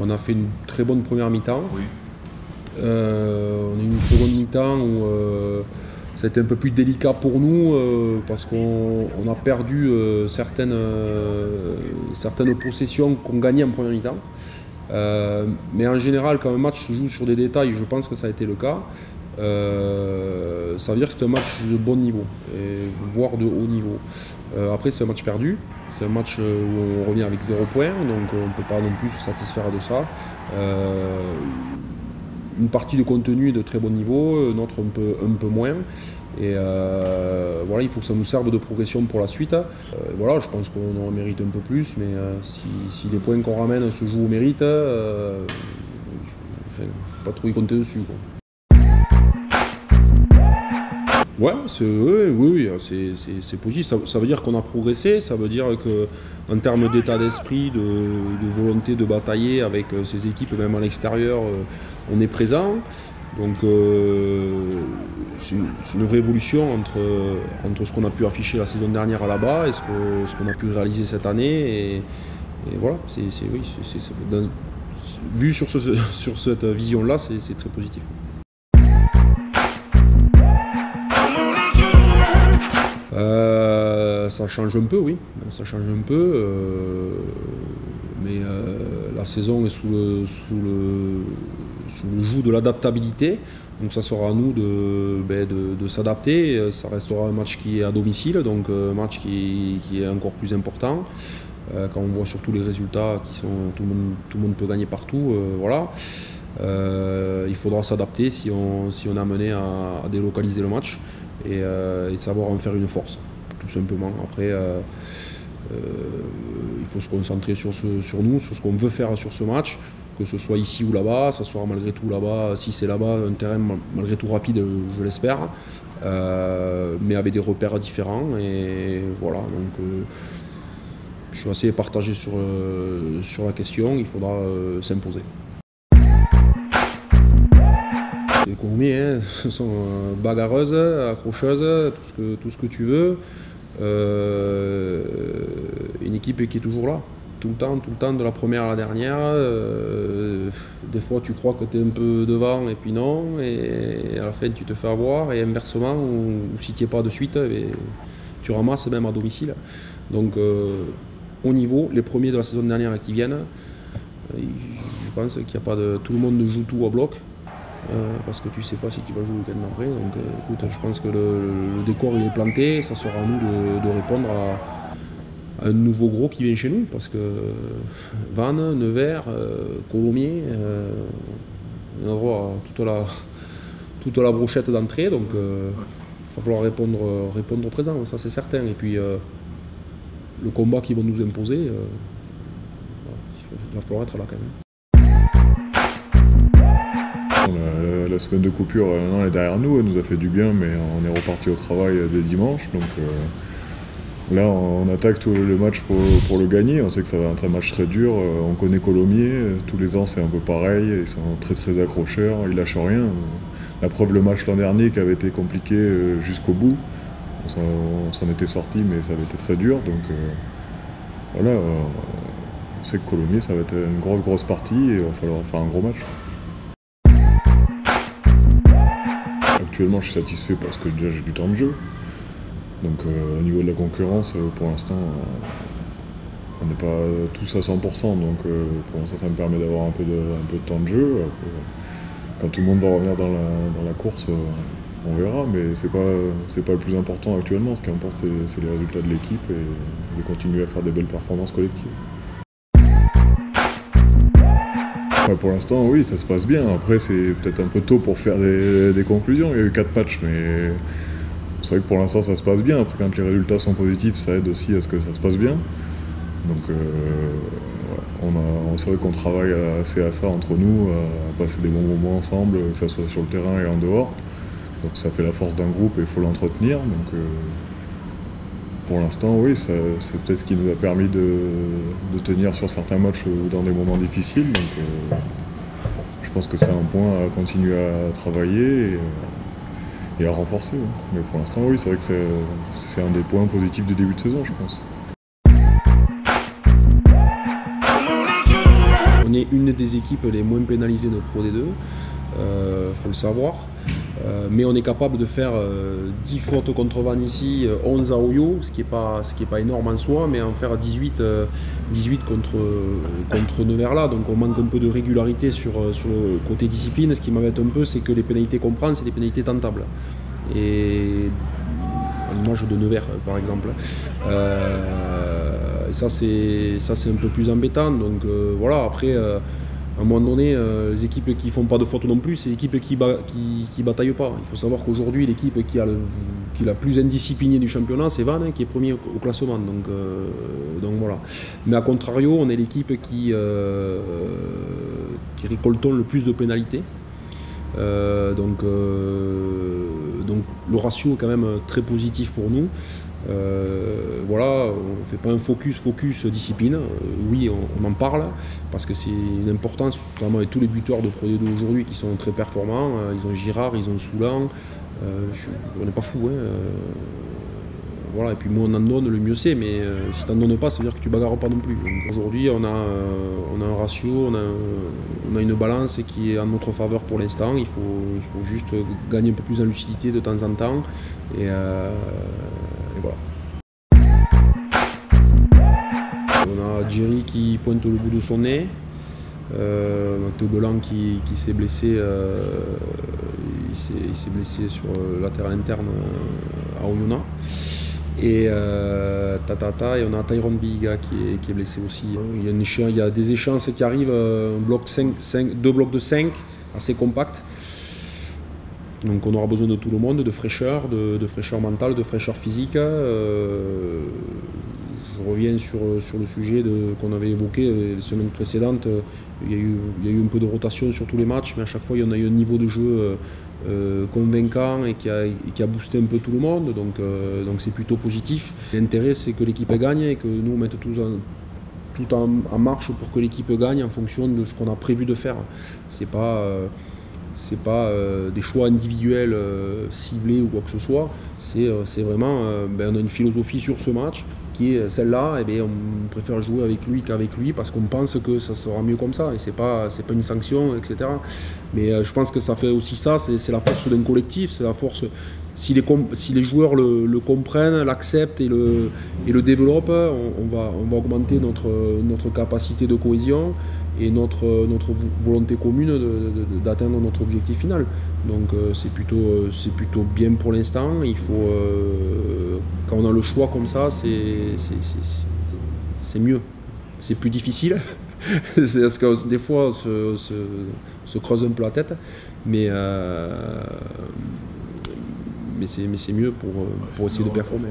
On a fait une très bonne première mi-temps. Oui. On a eu une seconde mi-temps où ça a été un peu plus délicat pour nous parce qu'on a perdu certaines possessions qu'on gagnait en première mi-temps. Mais en général, quand un match se joue sur des détails, je pense que ça a été le cas. Ça veut dire que c'est un match de bon niveau, voire de haut niveau. Après, c'est un match perdu, c'est un match où on revient avec 0 points, donc on ne peut pas non plus se satisfaire de ça. Une partie de contenu est de très bon niveau, une autre un peu moins. Et voilà, il faut que ça nous serve de progression pour la suite. Voilà, je pense qu'on en mérite un peu plus, mais si les points qu'on ramène se jouent au mérite, pas trop y compter dessus, quoi. Ouais, oui, c'est positif. Ça veut dire qu'on a progressé, ça veut dire qu'en termes d'état d'esprit, de volonté de batailler avec ces équipes, même à l'extérieur, on est présent. Donc c'est une vraie évolution entre ce qu'on a pu afficher la saison dernière là-bas et ce qu'on a pu réaliser cette année. Et voilà, vu sur cette vision-là, c'est très positif. Ça change un peu, oui, ça change un peu, mais la saison est sous le joug de l'adaptabilité, donc ça sera à nous de s'adapter. Ça restera un match qui est à domicile, donc un match qui est encore plus important. Quand on voit surtout les résultats qui sont tout le monde peut gagner partout, voilà. Il faudra s'adapter si on est amené à délocaliser le match et savoir en faire une force, tout simplement. Après, il faut se concentrer sur nous, sur ce qu'on veut faire sur ce match, que ce soit ici ou là-bas. Ça sera malgré tout là-bas, si c'est là-bas, un terrain malgré tout rapide, je l'espère, mais avec des repères différents. Et voilà, donc je suis assez partagé sur la question. Il faudra s'imposer. Les Colombiens sont bagarreuses, accrocheuses, tout ce que tu veux. Une équipe qui est toujours là, tout le temps, de la première à la dernière. Des fois tu crois que tu es un peu devant et puis non, et à la fin tu te fais avoir, et inversement, ou si tu n'y es pas de suite, tu ramasses même à domicile. Donc au niveau, les premiers de la saison dernière qui viennent, je pense qu'il n'y a pas de... Tout le monde joue tout à bloc. Parce que tu sais pas si tu vas jouer le week-end d'après. Donc écoute, je pense que le décor il est planté, ça sera à nous de répondre à un nouveau gros qui vient chez nous, parce que Vannes, Nevers, Colomiers, on a droit à toute la brochette d'entrée, donc il va falloir répondre présent, ça c'est certain. Et puis le combat qu'ils vont nous imposer, il va falloir être là quand même. La semaine de coupure elle est derrière nous, elle nous a fait du bien, mais on est reparti au travail dès dimanche. Donc là on attaque tout le match pour le gagner. On sait que ça va être un match très dur. On connaît Colomiers, tous les ans c'est un peu pareil, ils sont très très accrocheurs, ils lâchent rien. La preuve, le match l'an dernier qui avait été compliqué jusqu'au bout, on s'en était sorti, mais ça avait été très dur. Donc voilà, on sait que Colomiers ça va être une grosse partie et il va falloir faire un gros match. Actuellement, je suis satisfait parce que déjà j'ai du temps de jeu. Donc au niveau de la concurrence, pour l'instant, on n'est pas tous à 100%. Donc pour l'instant, ça me permet d'avoir un peu de temps de jeu. Après, quand tout le monde va revenir dans la course, on verra. Mais c'est pas le plus important actuellement. Ce qui importe, c'est les résultats de l'équipe et de continuer à faire des belles performances collectives. Ouais, pour l'instant, oui, ça se passe bien. Après, c'est peut-être un peu tôt pour faire des conclusions. Il y a eu 4 matchs, mais c'est vrai que pour l'instant, ça se passe bien. Après, quand les résultats sont positifs, ça aide aussi à ce que ça se passe bien. Donc, c'est vrai qu'on travaille assez à ça entre nous, à passer des bons moments ensemble, que ce soit sur le terrain et en dehors. Donc, ça fait la force d'un groupe et il faut l'entretenir. Donc, pour l'instant, oui, c'est peut-être ce qui nous a permis de tenir sur certains matchs dans des moments difficiles. Donc, je pense que c'est un point à continuer à travailler et à renforcer. Ouais. Mais pour l'instant, oui, c'est vrai que c'est un des points positifs du début de saison, je pense. est une des équipes les moins pénalisées de Pro D2, faut le savoir. Mais on est capable de faire 10 fautes contre Vannes ici, 11 à Oyo, ce qui est pas énorme en soi, mais en faire 18 contre Nevers-là. Donc on manque un peu de régularité sur le côté discipline. Ce qui m'embête un peu, c'est que les pénalités qu'on prend, c'est des pénalités tentables. Et à l'image de Nevers, par exemple. Ça c'est un peu plus embêtant. Donc voilà, après... à un moment donné, les équipes qui ne font pas de fautes non plus, c'est les équipes qui bataillent pas. Il faut savoir qu'aujourd'hui, l'équipe qui est la plus indisciplinée du championnat, c'est Vannes, qui est premier au classement. Donc voilà. Mais à contrario, on est l'équipe qui récoltons le plus de pénalités. Donc le ratio est quand même très positif pour nous. Voilà, on ne fait pas un focus discipline. Oui, on en parle parce que c'est une importance, notamment avec tous les buteurs de Pro D2 aujourd'hui qui sont très performants. Ils ont Girard, ils ont Soulan. On n'est pas fou. Voilà, et puis moins on en donne, le mieux c'est. Mais si tu n'en donnes pas, ça veut dire que tu bagarres pas non plus. Aujourd'hui, on a un ratio, on a une balance qui est en notre faveur pour l'instant. Il faut juste gagner un peu plus en lucidité de temps en temps. Et voilà. On a Jerry qui pointe le bout de son nez. Théobelan qui s'est blessé, il s'est blessé sur le latéral interne à Oyonnax. Et et on a Tyrone Biga qui est blessé aussi. Il y a des échéances qui arrivent, deux blocs de 5 assez compacts. Donc on aura besoin de tout le monde, de fraîcheur mentale, de fraîcheur physique. Je reviens sur le sujet qu'on avait évoqué les semaines précédentes. Il y a eu un peu de rotation sur tous les matchs, mais à chaque fois il y en a eu un niveau de jeu convaincant et qui a boosté un peu tout le monde. Donc c'est plutôt positif. L'intérêt c'est que l'équipe gagne et que nous on mette tout en marche pour que l'équipe gagne en fonction de ce qu'on a prévu de faire. C'est pas des choix individuels ciblés ou quoi que ce soit, c'est vraiment, on a une philosophie sur ce match qui est celle-là, et on préfère jouer avec lui qu'avec lui parce qu'on pense que ça sera mieux comme ça, et c'est pas une sanction, etc. Mais je pense que ça fait aussi ça, c'est la force d'un collectif, c'est la force, si les joueurs le comprennent, l'acceptent et le développent, on va augmenter notre capacité de cohésion et notre volonté commune d'atteindre notre objectif final. Donc c'est plutôt bien pour l'instant. Il faut, quand on a le choix comme ça, c'est mieux. C'est plus difficile, c'est parce que des fois on se creuse un peu la tête, mais c'est mieux pour essayer de performer.